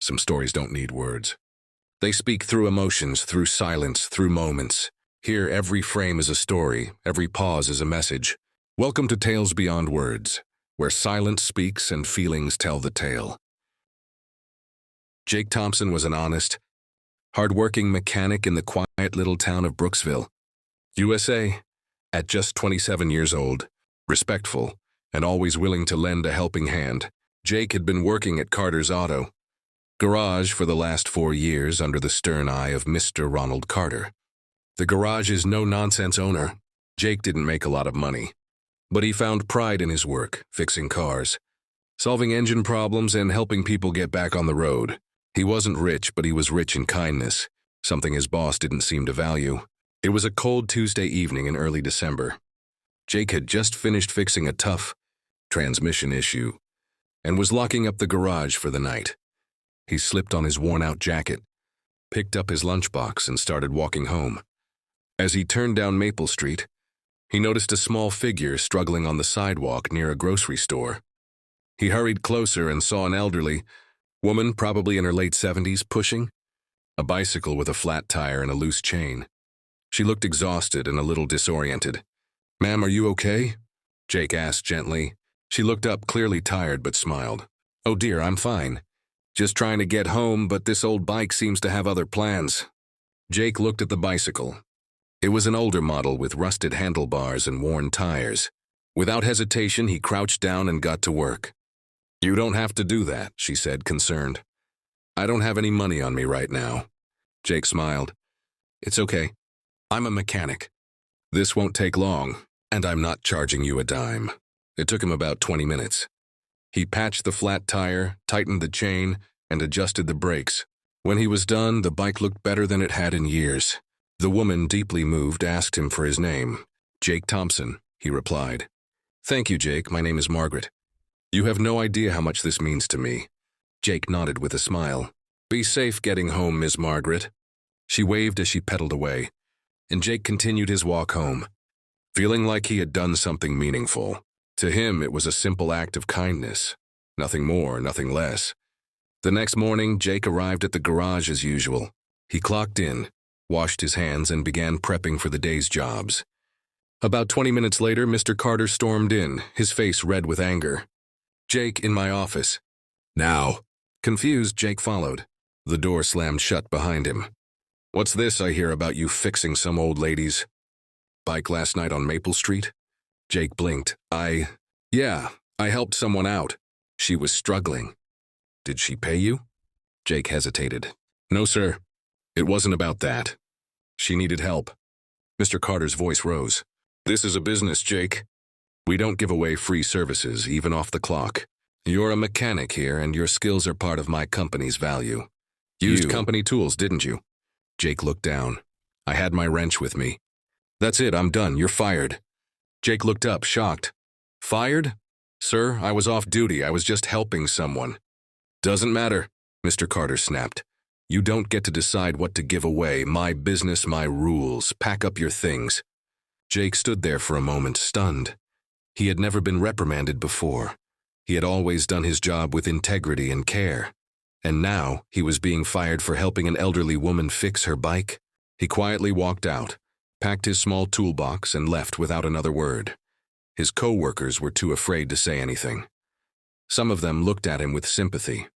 Some stories don't need words. They speak through emotions, through silence, through moments. Here, every frame is a story, every pause is a message. Welcome to Tales Beyond Words, where silence speaks and feelings tell the tale. Jake Thompson was an honest, hard-working mechanic in the quiet little town of Brooksville, USA. At just 27 years old, respectful, and always willing to lend a helping hand, Jake had been working at Carter's Auto Garage for the last 4 years under the stern eye of Mr. Ronald Carter. The garage's no-nonsense owner, Jake didn't make a lot of money, but he found pride in his work, fixing cars, solving engine problems, and helping people get back on the road. He wasn't rich, but he was rich in kindness, something his boss didn't seem to value. It was a cold Tuesday evening in early December. Jake had just finished fixing a tough transmission issue and was locking up the garage for the night. He slipped on his worn-out jacket, picked up his lunchbox, and started walking home. As he turned down Maple Street, he noticed a small figure struggling on the sidewalk near a grocery store. He hurried closer and saw an elderly woman, probably in her late 70s, pushing a bicycle with a flat tire and a loose chain. She looked exhausted and a little disoriented. "Ma'am, are you okay?" Jake asked gently. She looked up, clearly tired, but smiled. "Oh dear, I'm fine. Just trying to get home, but this old bike seems to have other plans." Jake looked at the bicycle. It was an older model with rusted handlebars and worn tires. Without hesitation, he crouched down and got to work. "You don't have to do that," she said, concerned. "I don't have any money on me right now." Jake smiled. "It's okay. I'm a mechanic. This won't take long, and I'm not charging you a dime." It took him about 20 minutes. He patched the flat tire, tightened the chain, and adjusted the brakes. When he was done, the bike looked better than it had in years. The woman, deeply moved, asked him for his name. "Jake Thompson," he replied. "Thank you, Jake. My name is Margaret. You have no idea how much this means to me." Jake nodded with a smile. "Be safe getting home, Miss Margaret." She waved as she pedaled away, and Jake continued his walk home, feeling like he had done something meaningful. To him, it was a simple act of kindness. Nothing more, nothing less. The next morning, Jake arrived at the garage as usual. He clocked in, washed his hands, and began prepping for the day's jobs. About 20 minutes later, Mr. Carter stormed in, his face red with anger. "Jake, in my office." "Now." Confused, Jake followed. The door slammed shut behind him. "What's this I hear about you fixing some old lady's bike last night on Maple Street?" Jake blinked. Yeah, I helped someone out. She was struggling." "Did she pay you?" Jake hesitated. "No, sir. It wasn't about that. She needed help." Mr. Carter's voice rose. "This is a business, Jake. We don't give away free services, even off the clock. You're a mechanic here, and your skills are part of my company's value. Used company tools, didn't you?" Jake looked down. "I had my wrench with me." "That's it, I'm done. You're fired." Jake looked up, shocked. "Fired? Sir, I was off duty. I was just helping someone." "Doesn't matter," Mr. Carter snapped. "You don't get to decide what to give away. My business, my rules. Pack up your things." Jake stood there for a moment, stunned. He had never been reprimanded before. He had always done his job with integrity and care. And now he was being fired for helping an elderly woman fix her bike. He quietly walked out, packed his small toolbox, and left without another word. His co-workers were too afraid to say anything. Some of them looked at him with sympathy.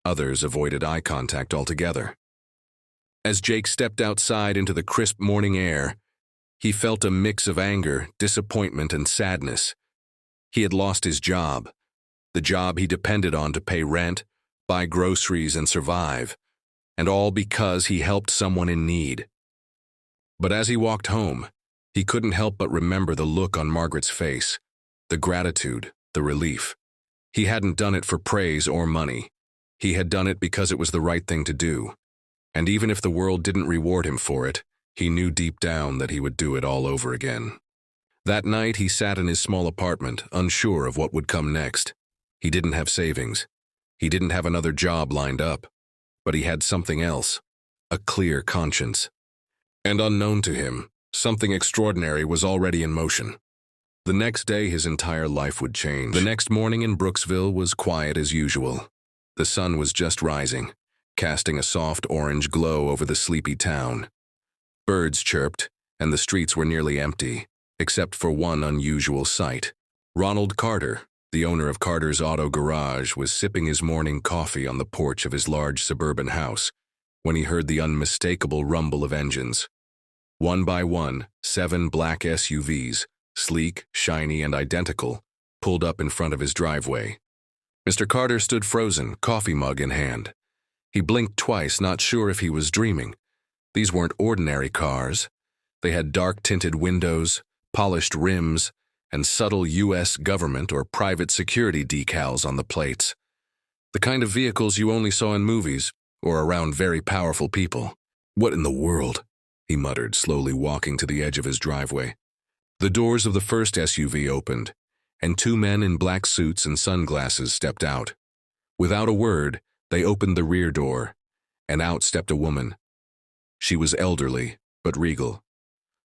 Others avoided eye contact altogether. As Jake stepped outside into the crisp morning air, he felt a mix of anger, disappointment, and sadness. He had lost his job, the job he depended on to pay rent, buy groceries, and survive, and all because he helped someone in need. But as he walked home, he couldn't help but remember the look on Margaret's face, the gratitude, the relief. He hadn't done it for praise or money. He had done it because it was the right thing to do. And even if the world didn't reward him for it, he knew deep down that he would do it all over again. That night, he sat in his small apartment, unsure of what would come next. He didn't have savings. He didn't have another job lined up. But he had something else, a clear conscience. And unknown to him, something extraordinary was already in motion. The next day, his entire life would change. The next morning in Brooksville was quiet as usual. The sun was just rising. casting a soft orange glow over the sleepy town. Birds chirped, and the streets were nearly empty, except for one unusual sight. Ronald Carter, the owner of Carter's Auto Garage, was sipping his morning coffee on the porch of his large suburban house when he heard the unmistakable rumble of engines. One by one, 7 black SUVs, sleek, shiny, and identical, pulled up in front of his driveway. Mr. Carter stood frozen, coffee mug in hand. He blinked twice, not sure if he was dreaming. These weren't ordinary cars. They had dark-tinted windows, polished rims, and subtle U.S. government or private security decals on the plates. The kind of vehicles you only saw in movies or around very powerful people. "What in the world?" he muttered, slowly walking to the edge of his driveway. The doors of the first SUV opened, and 2 men in black suits and sunglasses stepped out. Without a word, they opened the rear door, and out stepped a woman. She was elderly, but regal.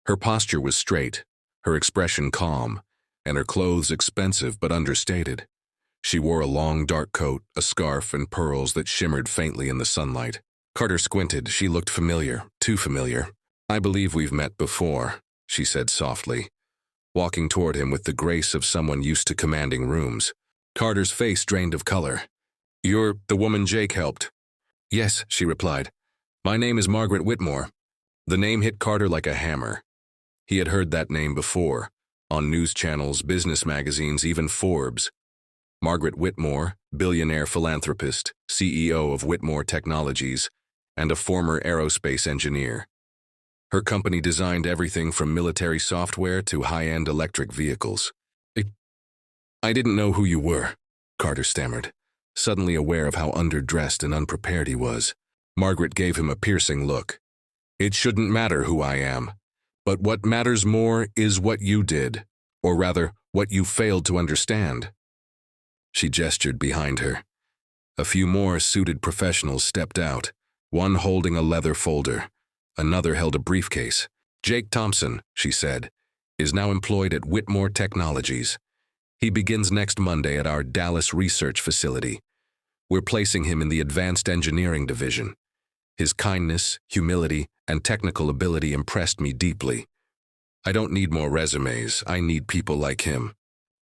Her posture was straight, her expression calm, and her clothes expensive but understated. She wore a long dark coat, a scarf, and pearls that shimmered faintly in the sunlight. Carter squinted. She looked familiar, too familiar. "I believe we've met before," she said softly, walking toward him with the grace of someone used to commanding rooms. Carter's face drained of color. "You're the woman Jake helped." "Yes," she replied. "My name is Margaret Whitmore." The name hit Carter like a hammer. He had heard that name before, on news channels, business magazines, even Forbes. Margaret Whitmore, billionaire philanthropist, CEO of Whitmore Technologies, and a former aerospace engineer. Her company designed everything from military software to high-end electric vehicles. "I didn't know who you were," Carter stammered, suddenly aware of how underdressed and unprepared he was. Margaret gave him a piercing look. "It shouldn't matter who I am, but what matters more is what you did, or rather, what you failed to understand." She gestured behind her. A few more suited professionals stepped out, one holding a leather folder. Another held a briefcase. "Jake Thompson," she said, "is now employed at Whitmore Technologies. He begins next Monday at our Dallas research facility. We're placing him in the advanced engineering division. His kindness, humility, and technical ability impressed me deeply. I don't need more resumes. I need people like him."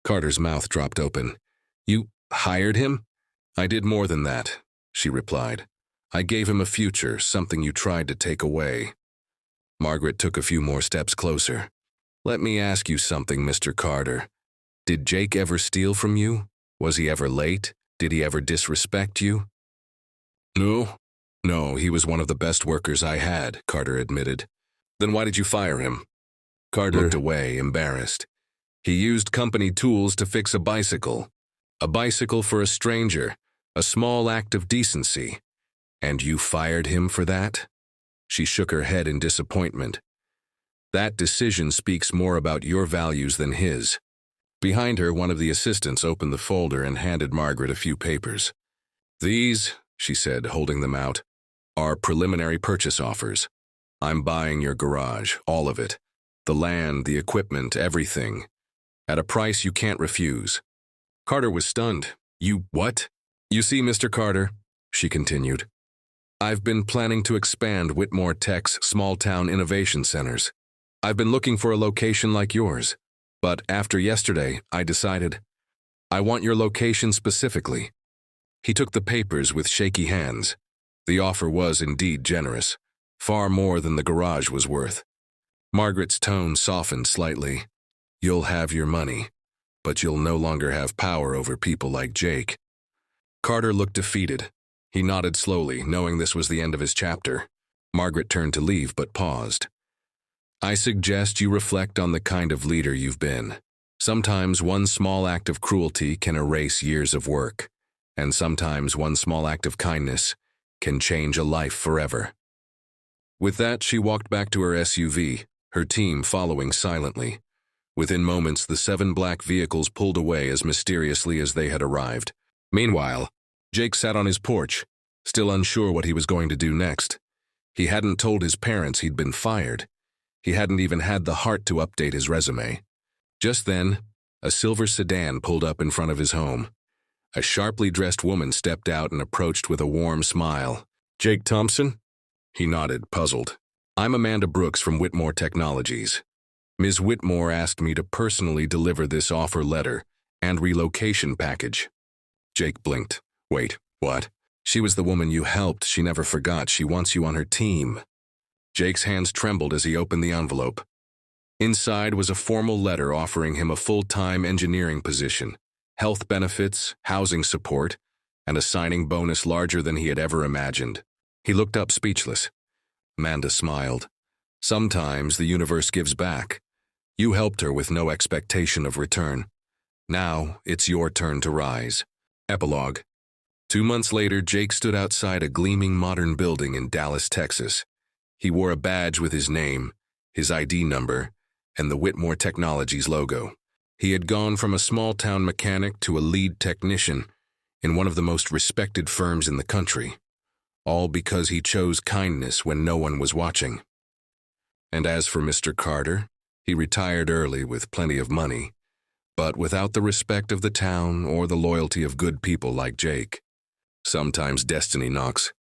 Carter's mouth dropped open. "You hired him?" "I did more than that," she replied. "I gave him a future, something you tried to take away." Margaret took a few more steps closer. "Let me ask you something, Mr. Carter. Did Jake ever steal from you? Was he ever late? Did he ever disrespect you?" No, he was one of the best workers I had," Carter admitted. "Then why did you fire him?" Carter looked away, embarrassed. "He used company tools to fix a bicycle. A bicycle for a stranger, a small act of decency. And you fired him for that?" She shook her head in disappointment. "That decision speaks more about your values than his." Behind her, one of the assistants opened the folder and handed Margaret a few papers. "These," she said, holding them out, "are preliminary purchase offers. I'm buying your garage, all of it. The land, the equipment, everything. At a price you can't refuse." Carter was stunned. "You what?" "You see, Mr. Carter," she continued, "I've been planning to expand Whitmore Tech's small-town innovation centers. I've been looking for a location like yours. But after yesterday, I decided, I want your location specifically." He took the papers with shaky hands. The offer was indeed generous, far more than the garage was worth. Margaret's tone softened slightly. "You'll have your money, but you'll no longer have power over people like Jake." Carter looked defeated. He nodded slowly, knowing this was the end of his chapter. Margaret turned to leave, but paused. "I suggest you reflect on the kind of leader you've been. Sometimes one small act of cruelty can erase years of work, and sometimes one small act of kindness can change a life forever." With that, she walked back to her SUV, her team following silently. Within moments, the 7 black vehicles pulled away as mysteriously as they had arrived. Meanwhile, Jake sat on his porch, still unsure what he was going to do next. He hadn't told his parents he'd been fired. He hadn't even had the heart to update his resume. Just then, a silver sedan pulled up in front of his home. A sharply dressed woman stepped out and approached with a warm smile. Jake Thompson? He nodded, puzzled. I'm Amanda Brooks from Whitmore Technologies. Ms. Whitmore asked me to personally deliver this offer letter and relocation package. Jake blinked. Wait, what? She was the woman you helped. She never forgot. She wants you on her team. Jake's hands trembled as he opened the envelope. Inside was a formal letter offering him a full-time engineering position, health benefits, housing support, and a signing bonus larger than he had ever imagined. He looked up speechless. Amanda smiled. Sometimes the universe gives back. You helped her with no expectation of return. Now it's your turn to rise. Epilogue. 2 months later, Jake stood outside a gleaming modern building in Dallas, Texas. He wore a badge with his name, his ID number, and the Whitmore Technologies logo. He had gone from a small-town mechanic to a lead technician in one of the most respected firms in the country, all because he chose kindness when no one was watching. And as for Mr. Carter, he retired early with plenty of money, but without the respect of the town or the loyalty of good people like Jake. Sometimes destiny knocks,